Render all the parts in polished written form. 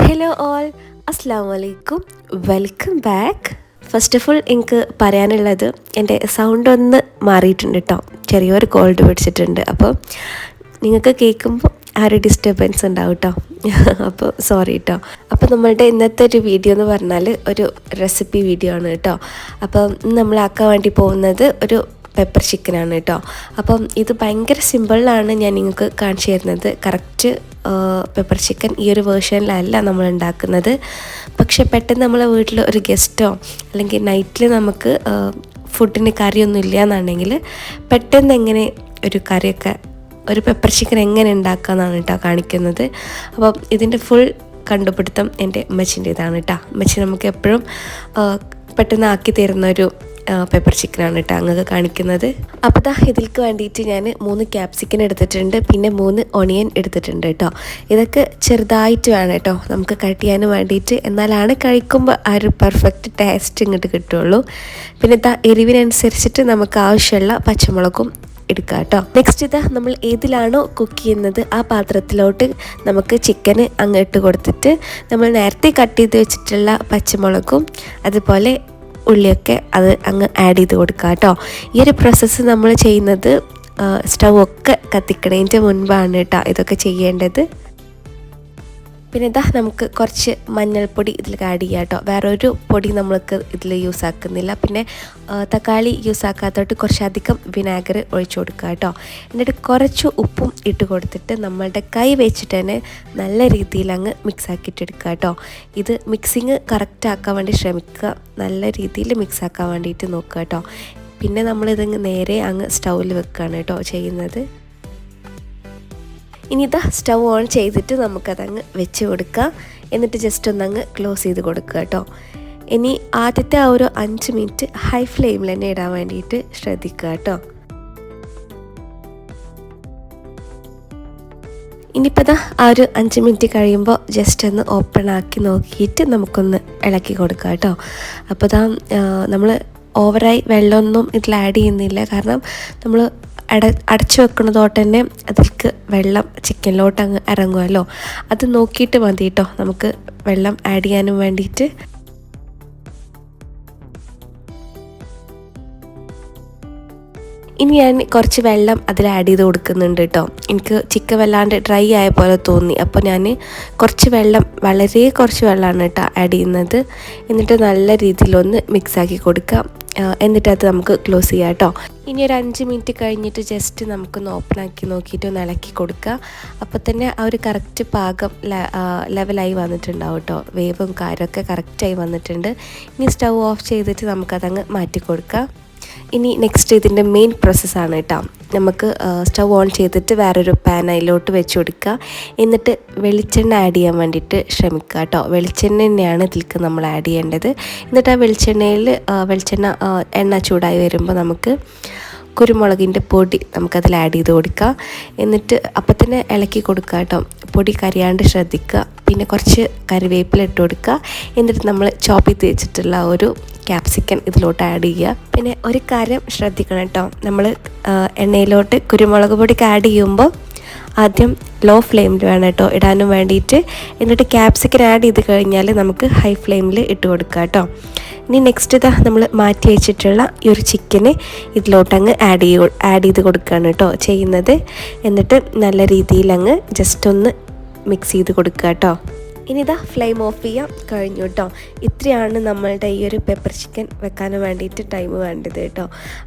Hello all, അസ്സാം വലൈക്കും, welcome back. First of all എനിക്ക് പറയാനുള്ളത് എൻ്റെ സൗണ്ട് ഒന്ന് മാറിയിട്ടുണ്ട് കേട്ടോ. ചെറിയൊരു കോൾഡ് പിടിച്ചിട്ടുണ്ട്. അപ്പോൾ നിങ്ങൾക്ക് കേൾക്കുമ്പോൾ ആ ഒരു ഡിസ്റ്റർബൻസ് ഉണ്ടാവും കേട്ടോ. അപ്പോൾ സോറി കേട്ടോ. അപ്പോൾ നമ്മളുടെ ഇന്നത്തെ ഒരു വീഡിയോ എന്ന് പറഞ്ഞാൽ ഒരു റെസിപ്പി വീഡിയോ ആണ് കേട്ടോ. അപ്പം നമ്മളാക്കാൻ വേണ്ടി പോകുന്നത് ഒരു പെപ്പർ ചിക്കനാണ് കേട്ടോ. അപ്പം ഇത് ഭയങ്കര സിമ്പിളാണ് ഞാൻ നിങ്ങൾക്ക് കാണിച്ചു തരുന്നത്. കറക്റ്റ് പെപ്പർ ചിക്കൻ ഈ ഒരു വേർഷനിലല്ല നമ്മൾ ഉണ്ടാക്കുന്നത്. പക്ഷെ പെട്ടെന്ന് നമ്മളെ വീട്ടിൽ ഒരു ഗസ്റ്റോ അല്ലെങ്കിൽ നൈറ്റിൽ നമുക്ക് ഫുഡിന് കറിയൊന്നും ഇല്ല എന്നുണ്ടെങ്കിൽ പെട്ടെന്ന് എങ്ങനെ ഒരു കറിയൊക്കെ ഒരു പെപ്പർ ചിക്കൻ എങ്ങനെ ഉണ്ടാക്കാമെന്നാണ് കേട്ടോ കാണിക്കുന്നത്. അപ്പം ഇതിൻ്റെ ഫുൾ കണ്ടുപിടുത്തം എൻ്റെ അമ്മച്ചിൻ്റേതാണ് കേട്ടോ. അമ്മച്ചി നമുക്ക് എപ്പോഴും പെട്ടെന്ന് ആക്കി തരുന്നൊരു പെപ്പർ ചിക്കനാണ് കേട്ടോ അങ്ങ് കാണിക്കുന്നത്. അപ്പോൾ ഇതിലേക്ക് വേണ്ടിയിട്ട് ഞാൻ 3 ക്യാപ്സിക്കൻ എടുത്തിട്ടുണ്ട്, പിന്നെ 3 ഒണിയൻ എടുത്തിട്ടുണ്ട് കേട്ടോ. ഇതൊക്കെ ചെറുതായിട്ട് വേണം കേട്ടോ നമുക്ക് കട്ട് ചെയ്യാൻ വേണ്ടിയിട്ട്, എന്നാലാണ് കഴിക്കുമ്പോൾ ആ ഒരു പെർഫെക്റ്റ് ടേസ്റ്റ് ഇങ്ങോട്ട് കിട്ടുള്ളൂ. പിന്നെ എരിവിനനുസരിച്ചിട്ട് നമുക്ക് ആവശ്യമുള്ള പച്ചമുളകും എടുക്കുക കേട്ടോ. നെക്സ്റ്റ് നമ്മൾ ഏതിലാണോ കുക്ക് ചെയ്യുന്നത് ആ പാത്രത്തിലോട്ട് നമുക്ക് ചിക്കന് അങ്ങ് ഇട്ട് കൊടുത്തിട്ട് നമ്മൾ നേരത്തെ കട്ട് ചെയ്ത് വെച്ചിട്ടുള്ള പച്ചമുളകും അതുപോലെ ഉള്ളിയൊക്കെ അത് അങ്ങ് ആഡ് ചെയ്ത് കൊടുക്കുക കേട്ടോ. ഈ ഒരു പ്രോസസ്സ് നമ്മൾ ചെയ്യുന്നത് സ്റ്റൗ ഒക്കെ കത്തിക്കണതിൻ്റെ മുൻപാണ് കേട്ടോ ഇതൊക്കെ ചെയ്യേണ്ടത്. പിന്നെ നമുക്ക് കുറച്ച് മഞ്ഞൾപ്പൊടി ഇതിൽ ആഡ് ചെയ്യാം കേട്ടോ. വേറൊരു പൊടി നമ്മൾക്ക് ഇതിൽ യൂസ് ആക്കുന്നില്ല. പിന്നെ തക്കാളി യൂസ് ആക്കാത്തോട്ട് കുറച്ചധികം വിനാഗിരി ഒഴിച്ചു കൊടുക്കുക കേട്ടോ. എന്നിട്ട് കുറച്ച് ഉപ്പും ഇട്ട് കൊടുത്തിട്ട് നമ്മളുടെ കൈ വെച്ചിട്ട് തന്നെ നല്ല രീതിയിൽ അങ്ങ് മിക്സ് ആക്കിയിട്ടെടുക്കുക കേട്ടോ. ഇത് മിക്സിങ് കറക്റ്റ് ആക്കാൻ വേണ്ടി ശ്രമിക്കുക, നല്ല രീതിയിൽ മിക്സ് ആക്കാൻ വേണ്ടിയിട്ട് നോക്കുക കേട്ടോ. പിന്നെ നമ്മളിതങ്ങ് നേരെ അങ്ങ് സ്റ്റൗവിൽ വെക്കുകയാണ് കേട്ടോ ചെയ്യുന്നത്. ഇനി സ്റ്റൗ ഓൺ ചെയ്തിട്ട് നമുക്കതങ്ങ് വെച്ച് കൊടുക്കുക. എന്നിട്ട് ജസ്റ്റ് ഒന്നങ്ങ് ക്ലോസ് ചെയ്ത് കൊടുക്കുക കേട്ടോ. ഇനി ആദ്യത്തെ ആ ഒരു 5 മിനിറ്റ് ഹൈ ഫ്ലെയിമിൽ തന്നെ ഇടാൻ വേണ്ടിയിട്ട് ശ്രദ്ധിക്കുക കേട്ടോ. ഇനിയിപ്പോൾ ആ ഒരു 5 മിനിറ്റ് കഴിയുമ്പോൾ ജസ്റ്റ് ഒന്ന് ഓപ്പൺ ആക്കി നോക്കിയിട്ട് നമുക്കൊന്ന് ഇളക്കി കൊടുക്കുക കേട്ടോ. അപ്പോൾ നമ്മൾ ഓവറായി വെള്ളമൊന്നും ഇതിൽ ആഡ് ചെയ്യുന്നില്ല, കാരണം നമ്മൾ അടച്ചു വെക്കുന്നതോട്ട് തന്നെ അതിലേക്ക് വെള്ളം ചിക്കനിലോട്ട് അങ്ങ് ഇറങ്ങുമല്ലോ. അത് നോക്കിയിട്ട് മതി കേട്ടോ നമുക്ക് വെള്ളം ആഡ് ചെയ്യാനും വേണ്ടിയിട്ട്. ഇനി ഞാൻ കുറച്ച് വെള്ളം അതിൽ ആഡ് ചെയ്ത് കൊടുക്കുന്നുണ്ട് കേട്ടോ. എനിക്ക് ചിക്കൻ വല്ലാണ്ട് ഡ്രൈ ആയ പോലെ തോന്നി, അപ്പോൾ ഞാൻ കുറച്ച് വെള്ളം, വളരെ കുറച്ച് വെള്ളമാണ് കേട്ടോ ആഡ് ചെയ്യുന്നത്. എന്നിട്ട് നല്ല രീതിയിലൊന്ന് മിക്സാക്കി കൊടുക്കാം. എന്നിട്ട് അത് നമുക്ക് ക്ലോസ് ചെയ്യാം കേട്ടോ. ഇനി ഒരു 5 മിനിറ്റ് കഴിഞ്ഞിട്ട് ജസ്റ്റ് നമുക്കൊന്ന് ഓപ്പൺ ആക്കി നോക്കിയിട്ട് ഒന്ന് ഇളക്കി കൊടുക്കുക. അപ്പോൾ തന്നെ ആ ഒരു കറക്റ്റ് പാകം ലെവലായി വന്നിട്ടുണ്ടാവും കേട്ടോ. വേവും കാര്യമൊക്കെ കറക്റ്റായി വന്നിട്ടുണ്ട്. ഇനി സ്റ്റൗ ഓഫ് ചെയ്തിട്ട് നമുക്കതങ്ങ് മാറ്റി കൊടുക്കാം. ഇനി നെക്സ്റ്റ് ഇതിൻ്റെ മെയിൻ പ്രോസസ്സാണ് കേട്ടോ. നമുക്ക് സ്റ്റൗ ഓൺ ചെയ്തിട്ട് വേറൊരു പാൻ അതിലോട്ട് വെച്ച് കൊടുക്കുക. എന്നിട്ട് വെളിച്ചെണ്ണ ആഡ് ചെയ്യാൻ വേണ്ടിയിട്ട് ശ്രമിക്കുക കേട്ടോ. വെളിച്ചെണ്ണ തന്നെയാണ് ഇതിലേക്ക് നമ്മൾ ആഡ് ചെയ്യേണ്ടത്. എന്നിട്ട് ആ വെളിച്ചെണ്ണ എണ്ണ ചൂടായി വരുമ്പോൾ നമുക്ക് കുരുമുളകിൻ്റെ പൊടി നമുക്കതിൽ ആഡ് ചെയ്ത് കൊടുക്കുക. എന്നിട്ട് അപ്പം തന്നെ ഇളക്കി കൊടുക്കുക കേട്ടോ. പൊടി കരിയാണ്ട് ശ്രദ്ധിക്കുക. പിന്നെ കുറച്ച് കറിവേപ്പില ഇട്ട് കൊടുക്കുക. എന്നിട്ട് നമ്മൾ ചോപ്പ് ചെയ്ത് വെച്ചിട്ടുള്ള ഒരു ക്യാപ്സിക്കൻ ഇതിലോട്ട് ആഡ് ചെയ്യുക. പിന്നെ ഒരു കാര്യം ശ്രദ്ധിക്കണം കേട്ടോ, നമ്മൾ എണ്ണയിലോട്ട് കുരുമുളക് പൊടിക്ക് ആഡ് ചെയ്യുമ്പോൾ ആദ്യം ലോ ഫ്ലെയിമിൽ വേണം കേട്ടോ ഇടാനും വേണ്ടിയിട്ട്. എന്നിട്ട് ക്യാപ്സിക്കൻ ആഡ് ചെയ്ത് കഴിഞ്ഞാൽ നമുക്ക് ഹൈ ഫ്ലെയിമിൽ ഇട്ട് കൊടുക്കുക കേട്ടോ. ഇനി നെക്സ്റ്റ് നമ്മൾ മാറ്റി വെച്ചിട്ടുള്ള ഈ ഒരു ചിക്കന് ഇതിലോട്ടങ്ങ് ആഡ് ചെയ്ത് കൊടുക്കുകയാണ് കേട്ടോ ചെയ്യുന്നത്. എന്നിട്ട് നല്ല രീതിയിൽ അങ്ങ് ജസ്റ്റ് ഒന്ന് മിക്സ് ചെയ്ത് കൊടുക്കുക കേട്ടോ. ഇനി ഫ്ലെയിം ഓഫ് ചെയ്യാം, കഴിഞ്ഞു കേട്ടോ. ഇത്രയാണ് നമ്മളുടെ ഈ ഒരു പെപ്പർ ചിക്കൻ വെക്കാൻ വേണ്ടിയിട്ട് ടൈം വേണ്ടത് കേട്ടോ.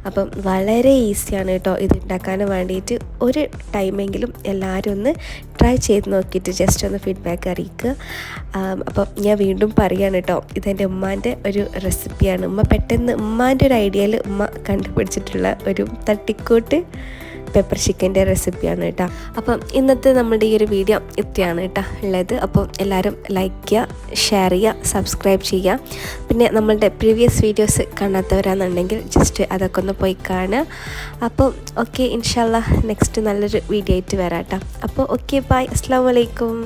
അപ്പം വളരെ ഈസിയാണ് കേട്ടോ ഇത് ഉണ്ടാക്കാൻ വേണ്ടിയിട്ട്. ഒരു ടൈമെങ്കിലും എല്ലാവരും ഒന്ന് ട്രൈ ചെയ്ത് നോക്കിയിട്ട് ജസ്റ്റ് ഒന്ന് ഫീഡ്ബാക്ക് അറിയിക്കുക. അപ്പം ഞാൻ വീണ്ടും പറയുകയാണ് കേട്ടോ, ഇതെൻ്റെ ഉമ്മാൻ്റെ ഒരു റെസിപ്പിയാണ്. പെട്ടെന്ന് ഉമ്മാൻ്റെ ഒരു ഐഡിയയിൽ കണ്ടുപിടിച്ചിട്ടുള്ള ഒരു തട്ടിക്കൂട്ട് പെപ്പർ ചിക്കൻ്റെ റെസിപ്പിയാണ് കേട്ടോ. അപ്പം ഇന്നത്തെ നമ്മുടെ ഈ ഒരു വീഡിയോ ഇത്രയാണ് കേട്ടോ ഉള്ളത്. അപ്പം എല്ലാവരും ലൈക്ക് ചെയ്യുക, ഷെയർ ചെയ്യുക, സബ്സ്ക്രൈബ് ചെയ്യുക. പിന്നെ നമ്മളുടെ പ്രീവിയസ് വീഡിയോസ് കാണാത്തവരാണെന്നുണ്ടെങ്കിൽ ജസ്റ്റ് അതൊക്കെ ഒന്ന് പോയി കാണുക. അപ്പം ഓക്കെ, ഇൻഷാല്ലാ നെക്സ്റ്റ് നല്ലൊരു വീഡിയോ ആയിട്ട് വരാം കേട്ടോ. അപ്പോൾ ഓക്കെ, ബൈ, അസ്സലാമു അലൈക്കും.